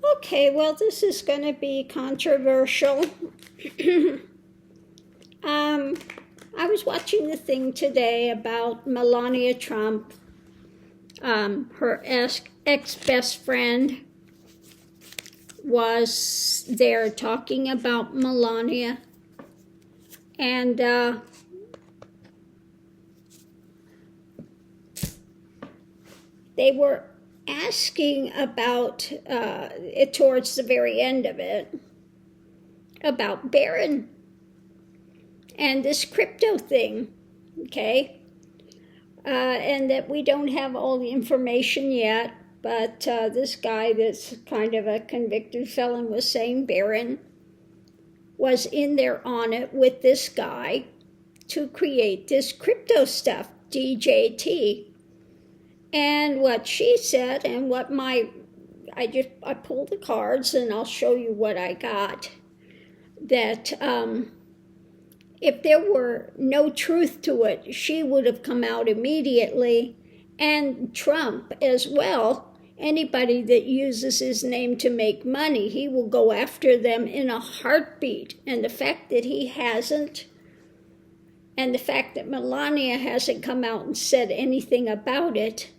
Okay, well, this is going to be controversial. I was watching the thing today about Melania Trump. Her ex-best friend was there talking about Melania. And they were asking about, towards the very end of it, about Barron and this crypto thing, okay? And that we don't have all the information yet, but this guy that's kind of a convicted felon was saying Barron was in there on it with this guy to create this crypto stuff, DJT. And what she said, and what I pulled the cards and I'll show you what I got, that if there were no truth to it, she would have come out immediately, and Trump as well. Anybody that uses his name to make money, he will go after them in a heartbeat. And the fact that he hasn't, and the fact that Melania hasn't come out and said anything about it,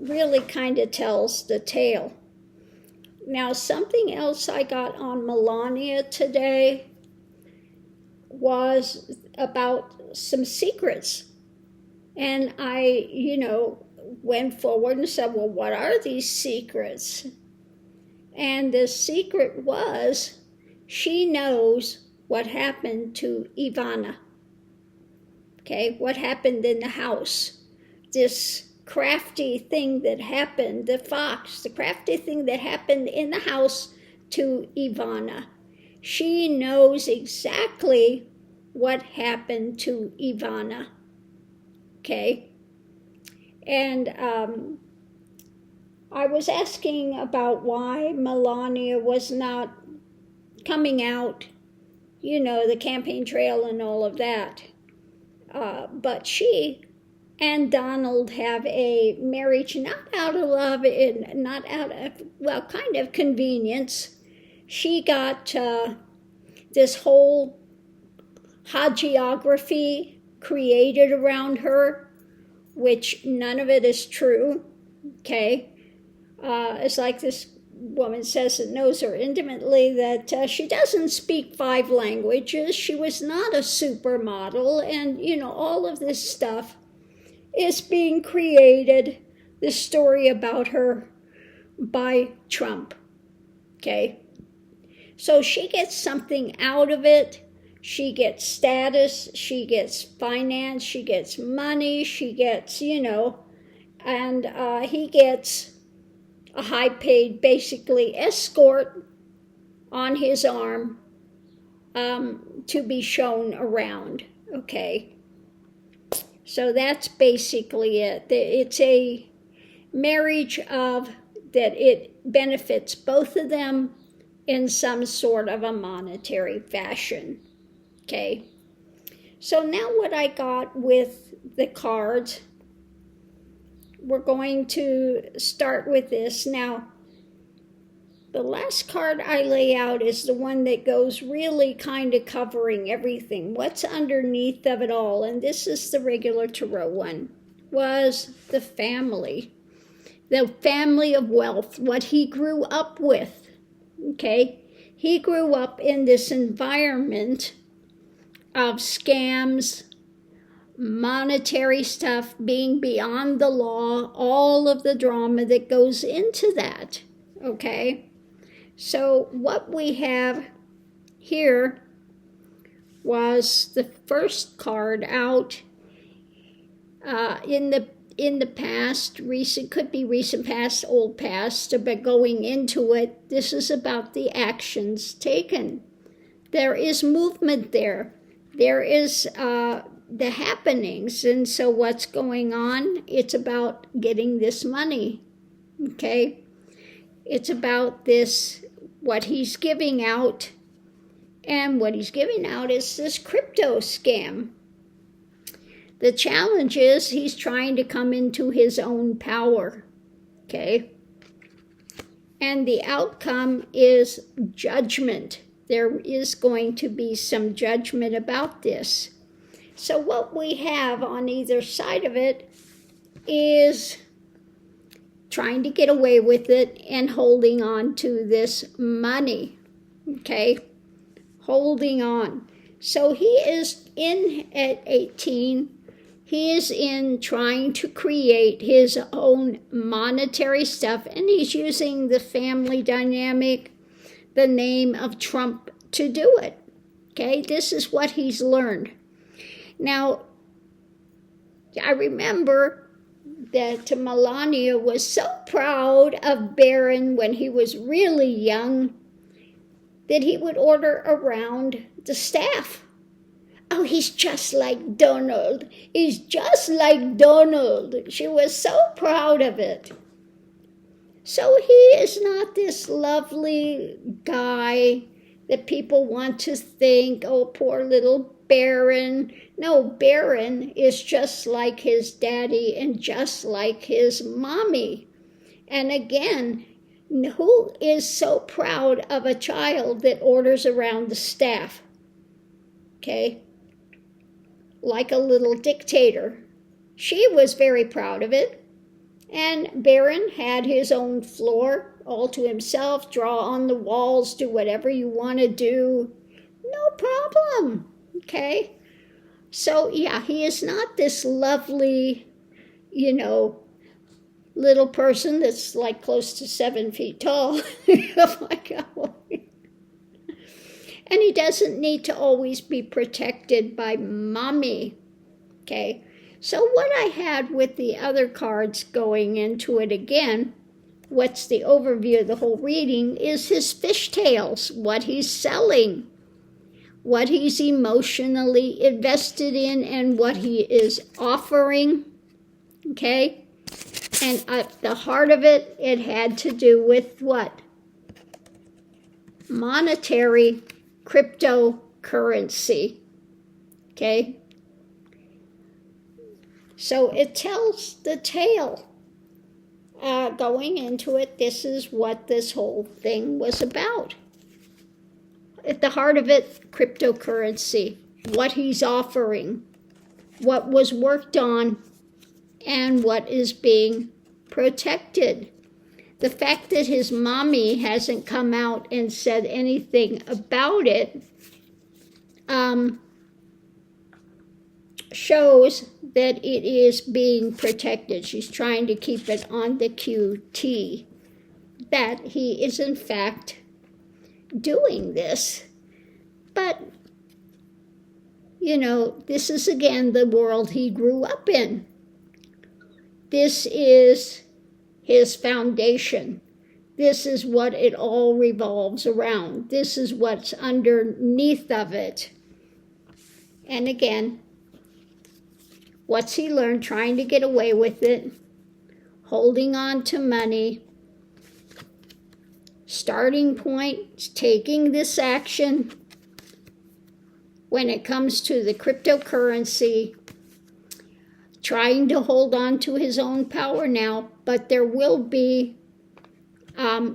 really kind of tells the tale. Now, something else I got on Melania today was about some secrets. And I, went forward and said, well, what are these secrets? And the secret was she knows what happened to Ivana. Okay, what happened in the house. This crafty thing that happened, the crafty thing that happened in the house to Ivana. She knows exactly what happened to Ivana, okay? And I was asking about why Melania was not coming out, the campaign trail and all of that. But she and Donald have a marriage not out of love and not out of, well, kind of convenience. She got this whole hagiography created around her, which none of it is true, okay? It's like this woman says that knows her intimately that she doesn't speak 5 languages. She was not a supermodel, and, all of this stuff is being created, this story about her, by Trump, okay? So she gets something out of it. She gets status, she gets finance, she gets money, she gets, and he gets a high-paid, basically, escort on his arm to be shown around, okay? So that's basically it. It's a marriage that it benefits both of them in some sort of a monetary fashion. Okay, so now what I got with the cards, we're going to start with this. Now, the last card I lay out is the one that goes really kind of covering everything. What's underneath of it all, and this is the regular tarot one, was the family of wealth, what he grew up with, okay? He grew up in this environment of scams, monetary stuff, being beyond the law, all of the drama that goes into that, okay? So what we have here was the first card out in the past, recent, could be recent past, old past, but going into it, this is about the actions taken. There is movement there. There is the happenings, and so what's going on? It's about getting this money, okay? It's about this, what he's giving out, and what he's giving out is this crypto scam. The challenge is he's trying to come into his own power, okay? And the outcome is judgment. There is going to be some judgment about this. So what we have on either side of it is trying to get away with it and holding on to this money, okay? Holding on. So he is in at 18. He is in trying to create his own monetary stuff, and he's using the family dynamic, the name of Trump to do it, okay? This is what he's learned. Now, I remember that Melania was so proud of Barron when he was really young that he would order around the staff. Oh, he's just like Donald. He's just like Donald. She was so proud of it. So he is not this lovely guy that people want to think, oh, poor little Barron. No, Barron is just like his daddy and just like his mommy. And again, who is so proud of a child that orders around the staff? Okay? Like a little dictator. She was very proud of it. And Barron had his own floor all to himself, draw on the walls, do whatever you want to do. No problem. Okay? So, yeah, he is not this lovely, little person that's like close to 7 feet tall. Oh my God. And he doesn't need to always be protected by mommy. Okay? So what I had with the other cards going into it again, what's the overview of the whole reading, is his fishtails, what he's selling, what he's emotionally invested in, and what he is offering, okay? And at the heart of it, it had to do with what? Monetary cryptocurrency, okay? So it tells the tale. Going into it, this is what this whole thing was about. At the heart of it, cryptocurrency, what he's offering, what was worked on, and what is being protected. The fact that his mommy hasn't come out and said anything about it shows that it is being protected. She's trying to keep it on the QT, that he is in fact doing this. But, this is again the world he grew up in. This is his foundation. This is what it all revolves around. This is what's underneath of it. And again, what's he learned? Trying to get away with it, holding on to money, starting point, taking this action when it comes to the cryptocurrency, trying to hold on to his own power now, but there will be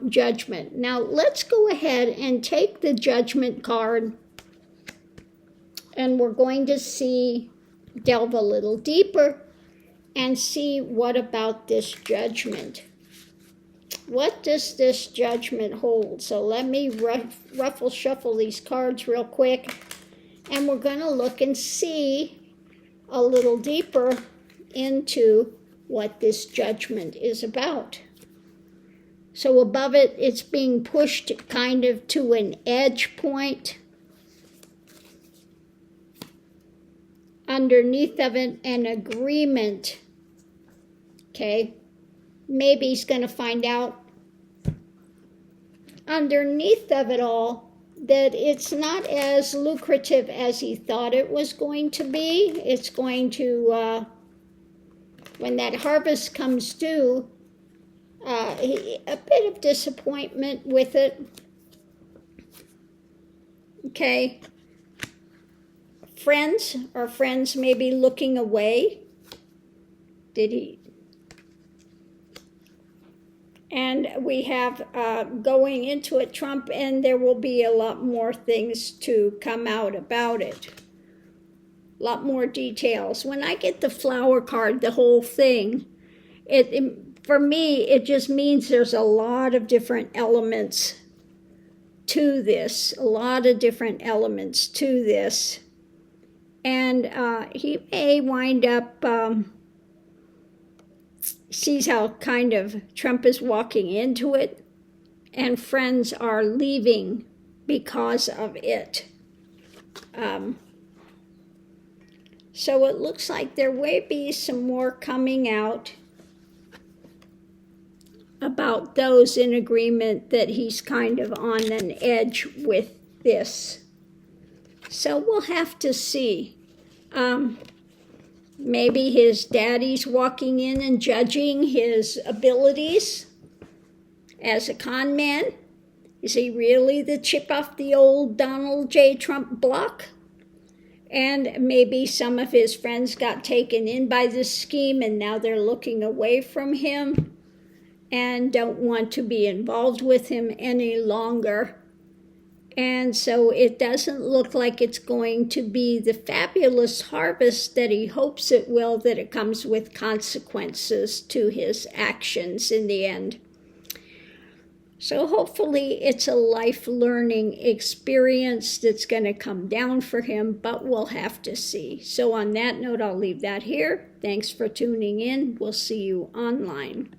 judgment. Now, let's go ahead and take the judgment card, and we're going to delve a little deeper and see what about this judgment. What does this judgment hold? So let me ruffle shuffle these cards real quick, and we're going to look and see a little deeper into what this judgment is about. So above it, it's being pushed kind of to an edge point. Underneath of it, an agreement. Okay? Maybe he's going to find out underneath of it all that it's not as lucrative as he thought it was going to be. It's going to, when that harvest comes due, a bit of disappointment with it. Okay? Friends may be looking away. And we have going into it Trump, and there will be a lot more things to come out about it. A lot more details. When I get the flower card, the whole thing, for me, it just means there's a lot of different elements to this, And he may wind up, sees how kind of Trump is walking into it, and friends are leaving because of it. So it looks like there may be some more coming out about those in agreement that he's kind of on an edge with this. So we'll have to see. Maybe his daddy's walking in and judging his abilities as a con man. Is he really the chip off the old Donald J. Trump block? And maybe some of his friends got taken in by this scheme and now they're looking away from him and don't want to be involved with him any longer. And so it doesn't look like it's going to be the fabulous harvest that he hopes it will, that it comes with consequences to his actions in the end. So hopefully it's a life learning experience that's going to come down for him, but we'll have to see. So on that note, I'll leave that here. Thanks for tuning in. We'll see you online.